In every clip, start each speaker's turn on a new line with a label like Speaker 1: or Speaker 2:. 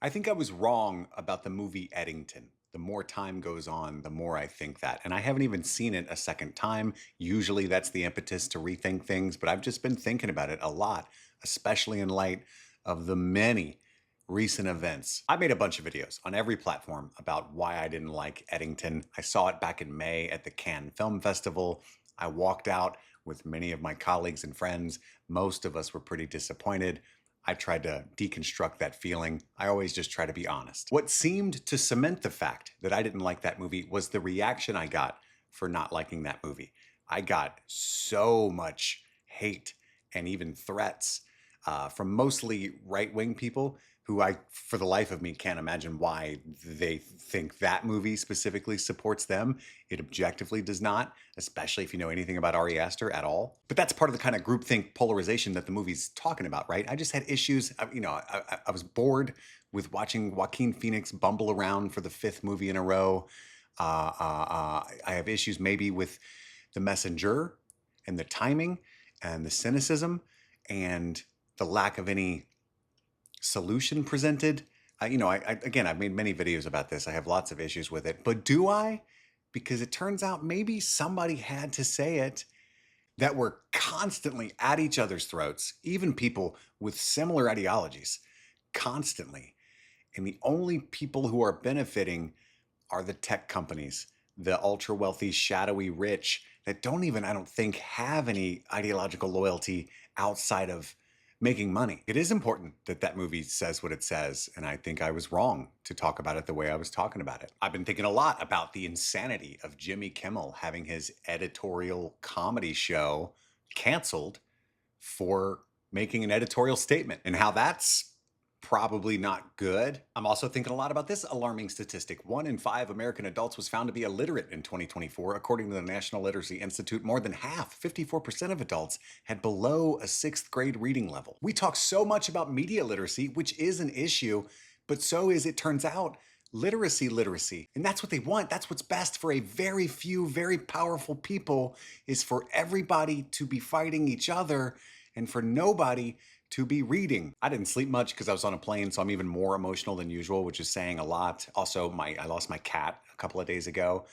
Speaker 1: I think I was wrong about the movie Eddington. The more time goes on, the more I think that. And I haven't even seen it a second time. Usually that's the impetus to rethink things, but I've just been thinking about it a lot, especially in light of the many recent events. I made a bunch of videos on every platform about why I didn't like Eddington. I saw it back in May at the Cannes Film Festival. I walked out with many of my colleagues and friends. Most of us were pretty disappointed. I tried to deconstruct that feeling. I always just try to be honest. What seemed to cement the fact that I didn't like that movie was the reaction I got for not liking that movie. I got so much hate and even threats from mostly right-wing people who I, for the life of me, can't imagine why they think that movie specifically supports them. It objectively does not, especially if you know anything about Ari Aster at all. But that's part of the kind of groupthink polarization that the movie's talking about, right? I just had issues. I was bored with watching Joaquin Phoenix bumble around for the fifth movie in a row. I have issues maybe with The Messenger and the timing and the cynicism and the lack of any solution presented. Again, I've made many videos about this. I have lots of issues with it, but do I? Because it turns out maybe somebody had to say it, that we're constantly at each other's throats, even people with similar ideologies, constantly. And the only people who are benefiting are the tech companies, the ultra wealthy, shadowy rich that don't even, I don't think, have any ideological loyalty outside of making money. It is important that that movie says what it says, and I think I was wrong to talk about it the way I was talking about it. I've been thinking a lot about the insanity of Jimmy Kimmel having his editorial comedy show canceled for making an editorial statement and how that's probably not good. I'm also thinking a lot about this alarming statistic. 1 in 5 American adults was found to be illiterate in 2024. According to the National Literacy Institute, more than half, 54% of adults, had below a 6th grade reading level. We talk so much about media literacy, which is an issue, but so is, it turns out, literacy. And that's what they want. That's what's best for a very few, very powerful people, is for everybody to be fighting each other and for nobody to be reading. I didn't sleep much because I was on a plane, so I'm even more emotional than usual, which is saying a lot. Also, I lost my cat a couple of days ago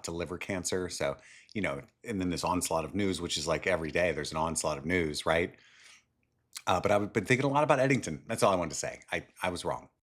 Speaker 1: to liver cancer. So, and then this onslaught of news, which is like every day there's an onslaught of news, right? But I've been thinking a lot about Eddington. That's all I wanted to say. I was wrong.